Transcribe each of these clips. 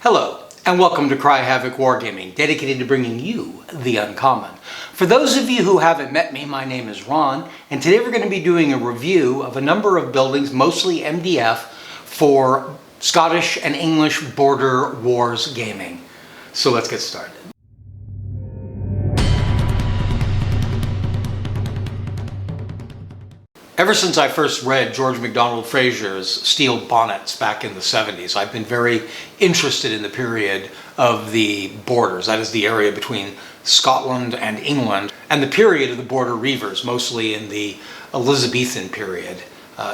Hello, and welcome to Havoc Wargaming, dedicated to bringing you the uncommon. For those of you who haven't met me, my name is Ron, and today we're going to be doing a review of a number of buildings, mostly MDF, for Scottish and English border wars gaming. So let's get started. Ever since I first read George MacDonald Fraser's Steel Bonnets back in the 70s, I've been very interested in the period of the borders, that is the area between Scotland and England, and the period of the Border Reivers, mostly in the Elizabethan period,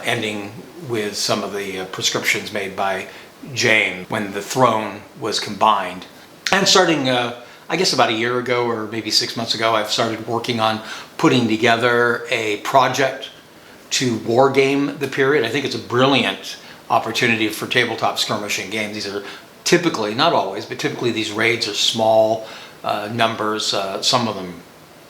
ending with some of the prescriptions made by James when the throne was combined. And starting, I guess about a year ago or maybe 6 months ago, I've started working on putting together a project to wargame the period. I think it's a brilliant opportunity for tabletop skirmishing games. These are typically, not always, but typically these raids are small numbers. Some of them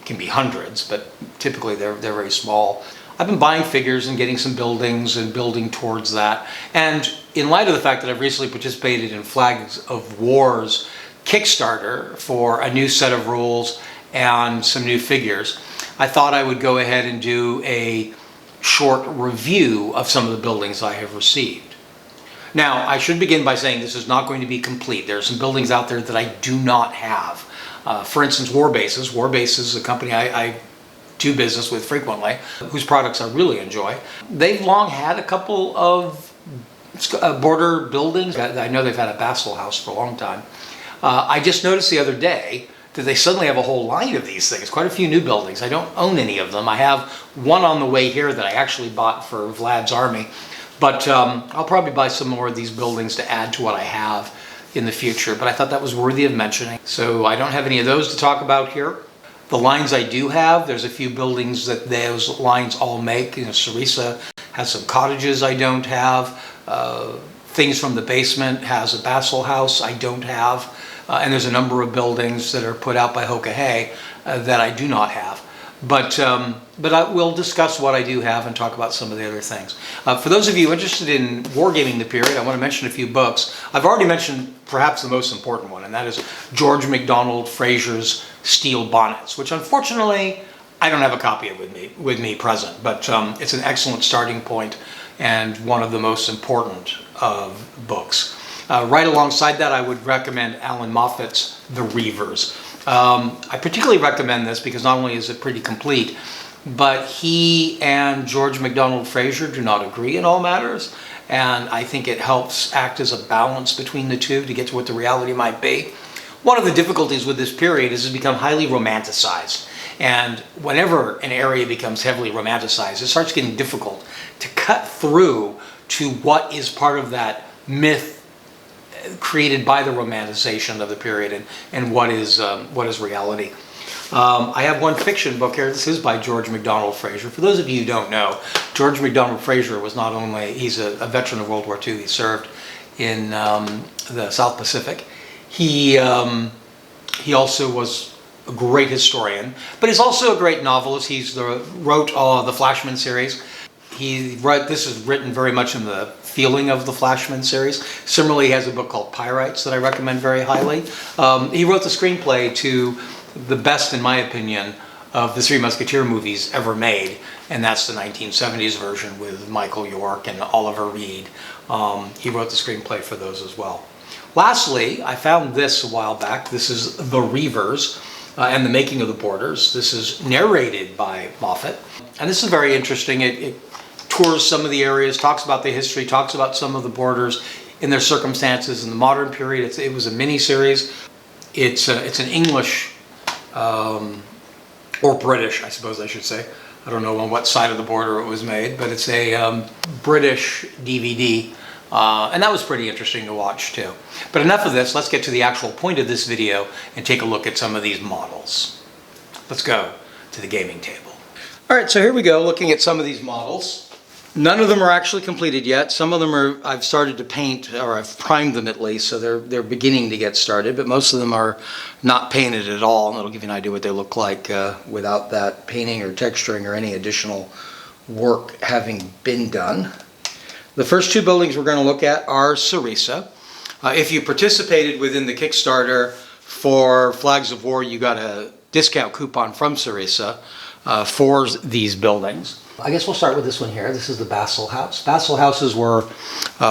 can be hundreds, but typically they're very small. I've been buying figures and getting some buildings and building towards that. And in light of the fact that I've recently participated in Flags of War's KickStarter for a new set of rules and some new figures, I thought I would go ahead and do a short review of some of the buildings I have received. Now, I should begin by saying this is not going to be complete. There are some buildings out there that I do not have. For instance, Warbases. Warbases is a company I do business with frequently, whose products I really enjoy. They've long had a couple of border buildings. I know they've had a Basel house for a long time. I just noticed the other day that they suddenly have a whole line of these things, quite a few new buildings. I don't own any of them. I have one on the way here that I actually bought for Vlad's army, but I'll probably buy some more of these buildings to add to what I have in the future, but I thought that was worthy of mentioning. So I don't have any of those to talk about here. The lines I do have, there's a few buildings that those lines all make. You know, Sarissa has some cottages I don't have. Things from the Basement has a Basel house I don't have. And there's a number of buildings that are put out by Hoka Hey that I do not have. But I will discuss what I do have and talk about some of the other things. For those of you interested in wargaming the period, I want to mention a few books. I've already mentioned perhaps the most important one, and that is George MacDonald Fraser's Steel Bonnets, which unfortunately I don't have a copy of with me present, but it's an excellent starting point and one of the most important of books. Right alongside that, I would recommend Alan Moffat's The Reivers. I particularly recommend this because not only is it pretty complete, but he and George MacDonald Fraser do not agree in all matters, and I think it helps act as a balance between the two to get to what the reality might be. One of the difficulties with this period is it's become highly romanticized, and whenever an area becomes heavily romanticized, it starts getting difficult to cut through to what is part of that myth created by the romanticization of the period and what is reality. I have one fiction book here. This is by George MacDonald Fraser. For those of you who don't know, George MacDonald Fraser was not only, he's a veteran of World War II, he served in the South Pacific. He also was a great historian, but he's also a great novelist. He wrote the Flashman series. This is written very much in the feeling of the Flashman series. Similarly, he has a book called Pyrites that I recommend very highly. He wrote the screenplay to the best, in my opinion, of the Three Musketeer movies ever made, and that's the 1970s version with Michael York and Oliver Reed. He wrote the screenplay for those as well. Lastly, I found this a while back. This is The Reivers and the Making of the Borders. This is narrated by Moffat, and this is very interesting. It tours some of the areas, talks about the history, talks about some of the borders in their circumstances in the modern period. It was a mini-series. It's an English, or British, I suppose I should say. I don't know on what side of the border it was made, but it's a British DVD. And that was pretty interesting to watch too. But enough of this, let's get to the actual point of this video and take a look at some of these models. Let's go to the gaming table. All right, so here we go, looking at some of these models. None of them are actually completed yet. Some of them I've started to paint, or I've primed them at least, so they're beginning to get started, but most of them are not painted at all, and it'll give you an idea what they look like without that painting or texturing or any additional work having been done. The first two buildings we're going to look at are Sarissa. If you participated within the Kickstarter for Flags of War, you got a discount coupon from Sarissa for these buildings. I guess we'll start with this one here. This is the Basel House. Basel houses were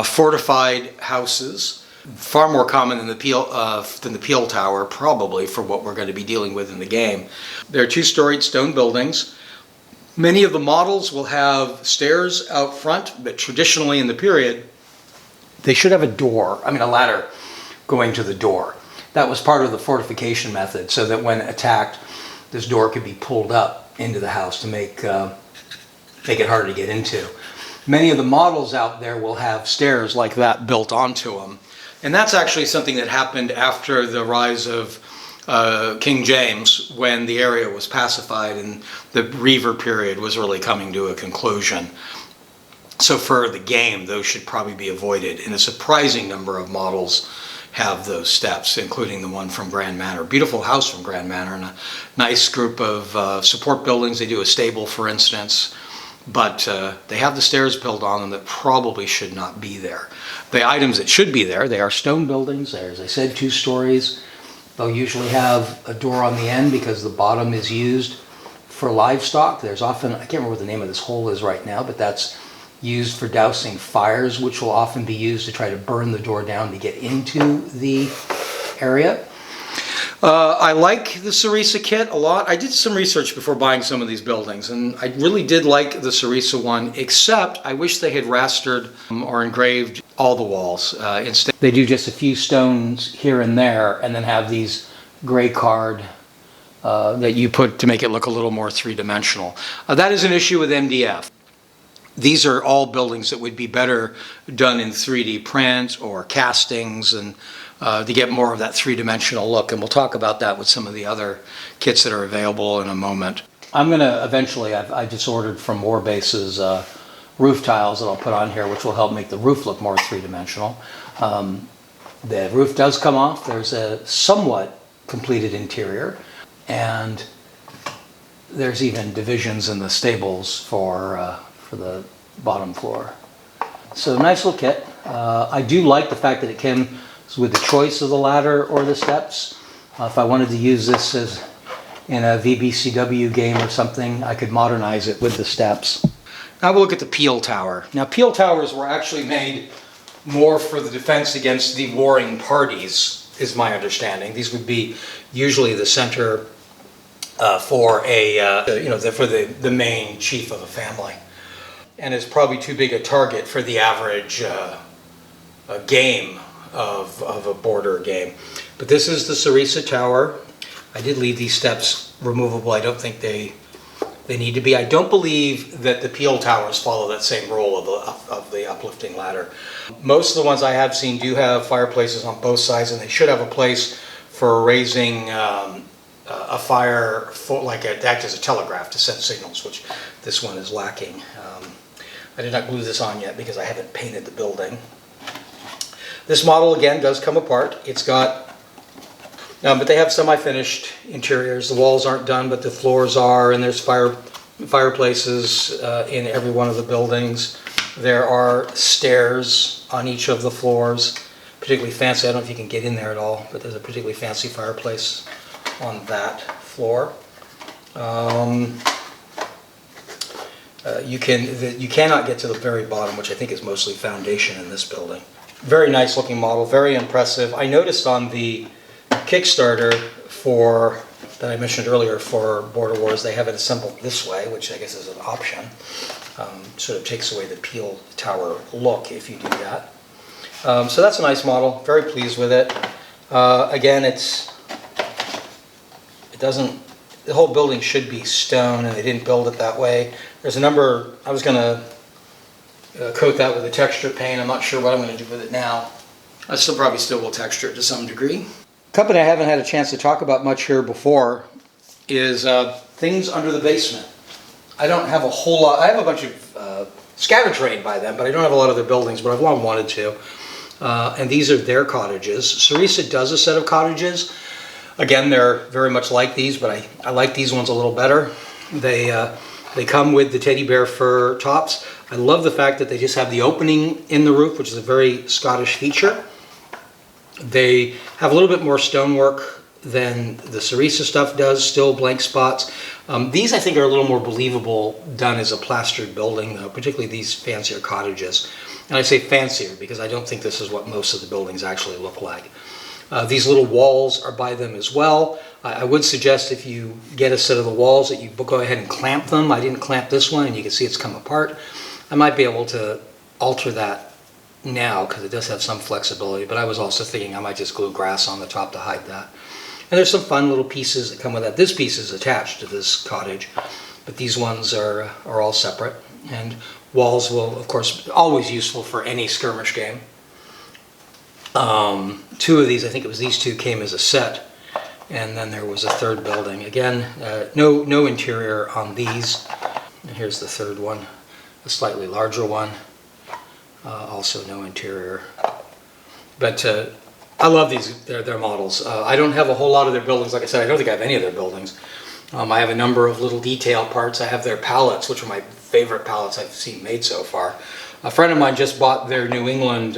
fortified houses, far more common than the Peel Tower, probably, for what we're going to be dealing with in the game. They're two-storied stone buildings. Many of the models will have stairs out front, but traditionally in the period, they should have a ladder going to the door. That was part of the fortification method, so that when attacked, this door could be pulled up into the house to make it harder to get into. Many of the models out there will have stairs like that built onto them. And that's actually something that happened after the rise of King James, when the area was pacified and the Reiver period was really coming to a conclusion. So for the game, those should probably be avoided. And a surprising number of models have those steps, including the one from Grand Manor. Beautiful house from Grand Manor, and a nice group of support buildings. They do a stable, for instance, but they have the stairs built on them that probably should not be there. The items that should be there, they are stone buildings. They're, as I said, 2 stories. They'll usually have a door on the end because the bottom is used for livestock. There's often, I can't remember what the name of this hole is right now, but that's used for dousing fires, which will often be used to try to burn the door down to get into the area. I like the Sarissa kit a lot. I did some research before buying some of these buildings, and I really did like the Sarissa one, except I wish they had rastered or engraved all the walls. Instead, they do just a few stones here and there, and then have these gray card that you put to make it look a little more three-dimensional. That is an issue with MDF. These are all buildings that would be better done in 3D print or castings, and to get more of that three-dimensional look. And we'll talk about that with some of the other kits that are available in a moment. I'm going to eventually, I just ordered from Warbases roof tiles that I'll put on here, which will help make the roof look more three-dimensional. The roof does come off. There's a somewhat completed interior, and there's even divisions in the stables for the bottom floor. So nice little kit. I do like the fact that it came with the choice of the ladder or the steps. If I wanted to use this as in a VBCW game or something, I could modernize it with the steps. Now we'll look at the Peel Tower. Now Peel Towers were actually made more for the defense against the warring parties, is my understanding. These would be usually the center for the main chief of a family. And it's probably too big a target for the average game of a border game. But this is the Sarissa Tower. I did leave these steps removable. I don't think they need to be. I don't believe that the Peel Towers follow that same role of the uplifting ladder. Most of the ones I have seen do have fireplaces on both sides, and they should have a place for raising a fire, like it act as a telegraph to send signals, which this one is lacking. I did not glue this on yet because I haven't painted the building. This model again does come apart. It's got, but they have semi-finished interiors. The walls aren't done, but the floors are, and there's fireplaces in every one of the buildings. There are stairs on each of the floors, particularly fancy. I don't know if you can get in there at all, but there's a particularly fancy fireplace on that floor. You cannot get to the very bottom, which I think is mostly foundation in this building. Very nice looking model, very impressive. I noticed on the Kickstarter that I mentioned earlier for Border Wars, they have it assembled this way, which I guess is an option. Sort of takes away the Peel Tower look if you do that. So that's a nice model, very pleased with it. Again, the whole building should be stone, and they didn't build it that way. There's a number, I was going to coat that with a texture paint. I'm not sure what I'm going to do with it now. I probably still will texture it to some degree. A company I haven't had a chance to talk about much here before is things under the basement. I don't have a whole lot. I have a bunch of scatterbrained by them, but I don't have a lot of their buildings, but I've long wanted to. And these are their cottages. Sarissa does a set of cottages. Again, they're very much like these, but I like these ones a little better. They come with the teddy bear fur tops. I love the fact that they just have the opening in the roof, which is a very Scottish feature. They have a little bit more stonework than the Sarissa stuff does, still blank spots. These I think are a little more believable done as a plastered building, though, particularly these fancier cottages. And I say fancier because I don't think this is what most of the buildings actually look like. These little walls are by them as well. I would suggest if you get a set of the walls that you go ahead and clamp them. I didn't clamp this one and you can see it's come apart. I might be able to alter that now because it does have some flexibility, but I was also thinking I might just glue grass on the top to hide that. And there's some fun little pieces that come with that. This piece is attached to this cottage, but these ones are all separate. And walls will, of course, always useful for any skirmish game. Two of these, I think it was these two, came as a set, and then there was a third building. Again, no interior on these. And here's the third one, a slightly larger one. Also no interior. But I love these, their models. I don't have a whole lot of their buildings. Like I said, I don't think I have any of their buildings. I have a number of little detail parts. I have their pallets, which are my favorite pallets I've seen made so far. A friend of mine just bought their New England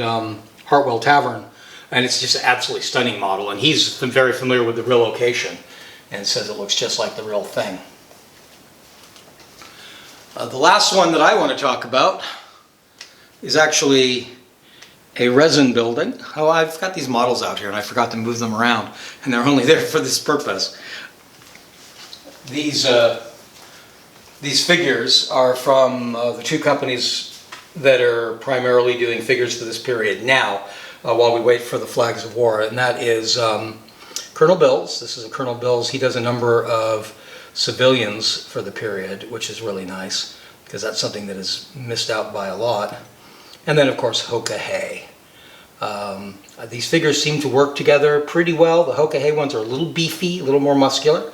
Hartwell Tavern, and it's just an absolutely stunning model. And he's been very familiar with the real location and says it looks just like the real thing. The last one that I want to talk about is actually a resin building. Oh, I've got these models out here and I forgot to move them around, and they're only there for this purpose. These figures are from the two companies that are primarily doing figures for this period now, while we wait for the flags of war, and that is Colonel Bills. This is a Colonel Bills. He does a number of civilians for the period, which is really nice because that's something that is missed out by a lot. And then, of course, Hoka Hey. These figures seem to work together pretty well. The Hoka Hey ones are a little beefy, a little more muscular,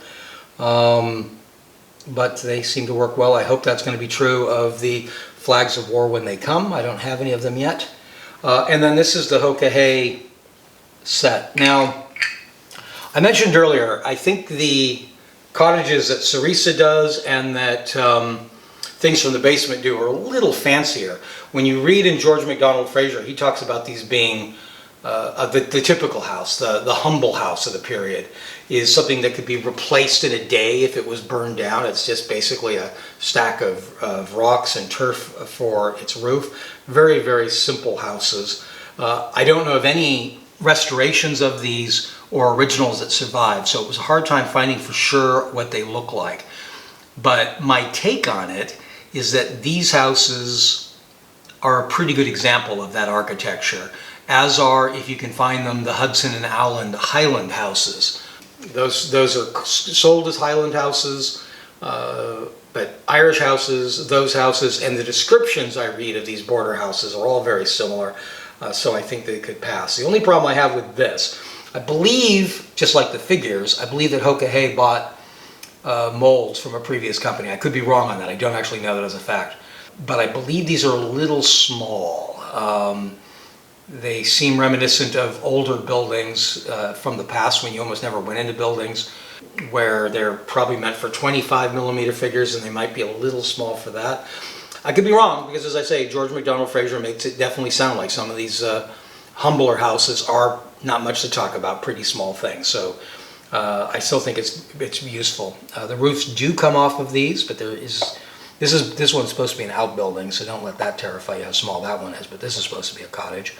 but they seem to work well. I hope that's going to be true of the flags of war when they come. I don't have any of them yet. And then this is the Hoka Hey set. Now, I mentioned earlier, I think the cottages that Sarissa does and that Things from the Basement do are a little fancier. When you read in George MacDonald Fraser, he talks about these being the typical house, the humble house of the period, is something that could be replaced in a day if it was burned down. It's just basically a stack of rocks and turf for its roof. Very, very simple houses. I don't know of any restorations of these or originals that survived, so it was a hard time finding for sure what they look like. But my take on it is that these houses are a pretty good example of that architecture, as are, if you can find them, the Hudson and Allen Highland houses. Those are sold as Highland houses, but Irish houses, those houses, and the descriptions I read of these border houses are all very similar, so I think they could pass. The only problem I have with this, I believe, just like the figures, I believe that Hoka Hey bought molds from a previous company. I could be wrong on that. I don't actually know that as a fact. But I believe these are a little small. They seem reminiscent of older buildings from the past when you almost never went into buildings, where they're probably meant for 25mm figures and they might be a little small for that. I could be wrong because, as I say, George MacDonald Fraser makes it definitely sound like some of these humbler houses are not much to talk about, pretty small things. So I still think it's useful. The roofs do come off of these, but this one's supposed to be an outbuilding, so don't let that terrify you how small that one is, but this is supposed to be a cottage.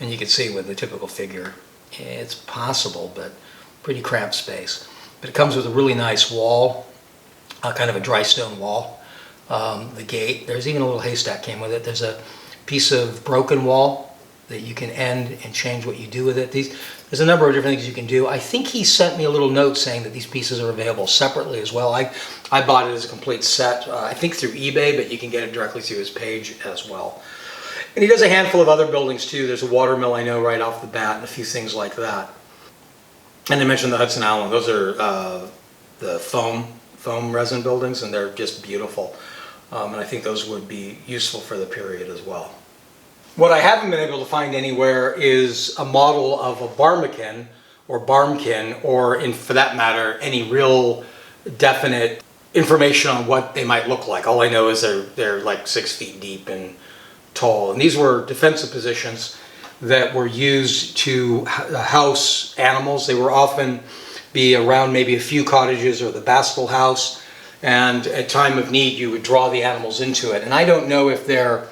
And you can see with the typical figure, it's possible, but pretty cramped space. But it comes with a really nice wall, kind of a dry stone wall. The gate, there's even a little haystack came with it. There's a piece of broken wall that you can end and change what you do with it. There's a number of different things you can do. I think he sent me a little note saying that these pieces are available separately as well. I bought it as a complete set, I think through eBay, but you can get it directly through his page as well. And he does a handful of other buildings too. There's a water mill, I know, right off the bat, and a few things like that. And I mentioned the Hudson Allen. Those are the foam resin buildings, and they're just beautiful. And I think those would be useful for the period as well. What I haven't been able to find anywhere is a model of a barmkin, or for that matter, any real definite information on what they might look like. All I know is they're like 6 feet deep and tall. And these were defensive positions. that were used to house animals. They were often be around maybe a few cottages or the Bastel house, and at time of need you would draw the animals into it. And I don't know if they're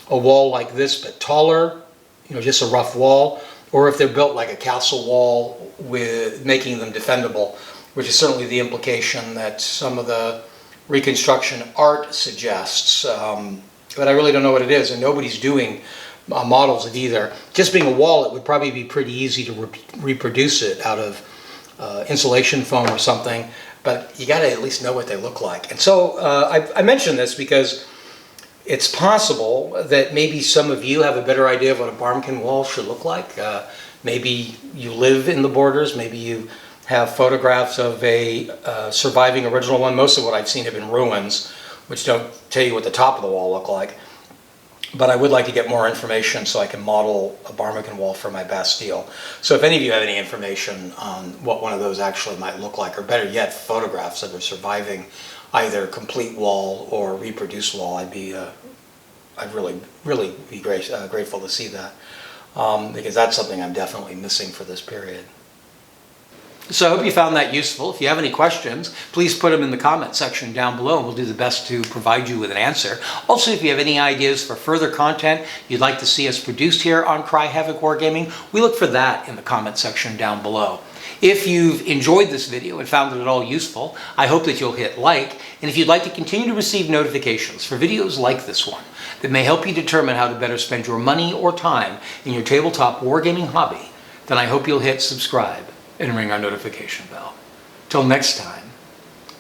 a wall like this but taller, just a rough wall, or if they're built like a castle wall with making them defendable, which is certainly the implication that some of the reconstruction art suggests. But I really don't know what it is, and nobody's doing models of either. Just being a wall, it would probably be pretty easy to reproduce it out of insulation foam or something, but you got to at least know what they look like. And so I mention this because it's possible that maybe some of you have a better idea of what a barmkin wall should look like. Maybe you live in the borders, maybe you have photographs of a surviving original one. Most of what I've seen have been ruins, which don't tell you what the top of the wall look like. But I would like to get more information so I can model a barmkin wall for my Bastille. So if any of you have any information on what one of those actually might look like, or better yet, photographs of a surviving either complete wall or reproduced wall, I'd really be grateful to see that, because that's something I'm definitely missing for this period. So I hope you found that useful. If you have any questions, please put them in the comment section down below, and we'll do the best to provide you with an answer. Also, if you have any ideas for further content you'd like to see us produced here on Cry Havoc Wargaming, we look for that in the comment section down below. If you've enjoyed this video and found it at all useful, I hope that you'll hit like, and if you'd like to continue to receive notifications for videos like this one that may help you determine how to better spend your money or time in your tabletop wargaming hobby, then I hope you'll hit subscribe and ring our notification bell. Till next time,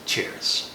cheers.